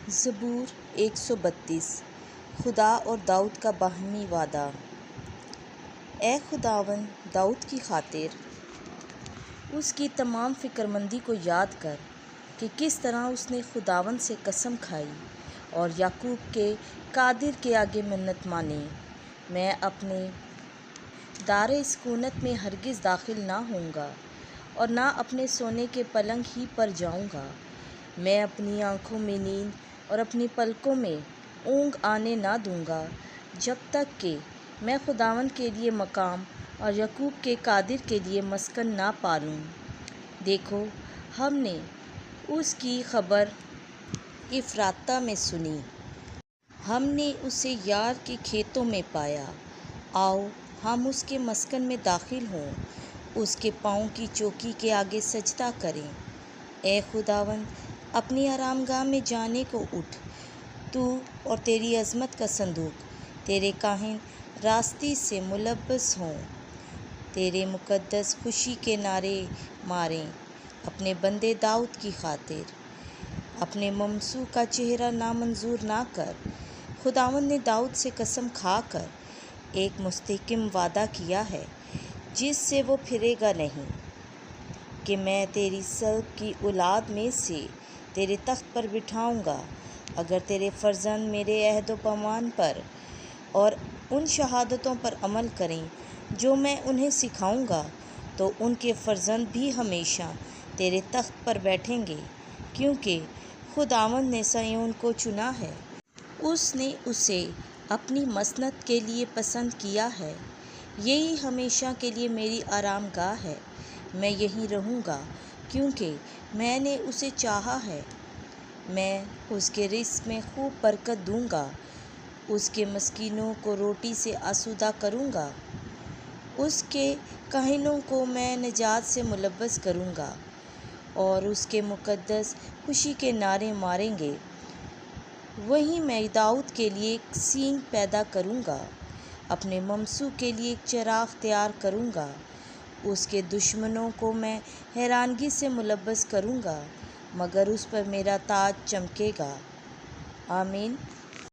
زبور 132 خدا اور داؤد کا باہمی وعدہ۔ اے خداوند، داؤد کی خاطر اس کی تمام فکرمندی کو یاد کر کہ کس طرح اس نے خداوند سے قسم کھائی اور یعقوب کے قادر کے آگے منت مانی۔ میں اپنے دار سکونت میں ہرگز داخل نہ ہوں گا اور نہ اپنے سونے کے پلنگ ہی پر جاؤں گا۔ میں اپنی آنکھوں میں نیند اور اپنی پلکوں میں اونگ آنے نہ دوں گا جب تک کہ میں خداوند کے لیے مقام اور یعقوب کے قادر کے لیے مسکن نہ پالوں۔ دیکھو، ہم نے اس کی خبر افراطہ میں سنی، ہم نے اسے یار کے کھیتوں میں پایا۔ آؤ، ہم اس کے مسکن میں داخل ہوں، اس کے پاؤں کی چوکی کے آگے سجدہ کریں۔ اے خداوند، اپنی آرامگاہ میں جانے کو اٹھ، تو اور تیری عظمت کا صندوق، تیرے کاہن راستی سے ملبس ہوں۔ تیرے مقدس خوشی کے نعرے ماریں اپنے بندے داؤد کی خاطر۔ اپنے ممسوح کا چہرہ نامنظور نہ کر۔ خداوند نے داؤد سے قسم کھا کر ایک مستحکم وعدہ کیا ہے جس سے وہ پھرے گا نہیں، کہ میں تیری سلب کی اولاد میں سے تیرے تخت پر بٹھاؤں گا۔ اگر تیرے فرزند میرے عہد و پیمان پر اور ان شہادتوں پر عمل کریں جو میں انہیں سکھاؤں گا، تو ان کے فرزند بھی ہمیشہ تیرے تخت پر بیٹھیں گے، کیونکہ خداوند نے صہیون کو چنا ہے۔ اس نے اسے اپنی مسند کے لیے پسند کیا ہے۔ یہی ہمیشہ کے لیے میری آرام گاہ ہے، میں یہیں رہوں گا کیونکہ میں نے اسے چاہا ہے۔ میں اس کے رزق میں خوب برکت دوں گا، اس کے مسکینوں کو روٹی سے آسودہ کروں گا۔ اس کے کاہنوں کو میں نجات سے ملبس کروں گا اور اس کے مقدس خوشی کے نعرے ماریں گے۔ وہیں میں داؤد کے لیے ایک سینگ پیدا کروں گا، اپنے ممسوح کے لیے ایک چراغ تیار کروں گا۔ اس کے دشمنوں کو میں حیرانگی سے ملبس کروں گا، مگر اس پر میرا تاج چمکے گا۔ آمین۔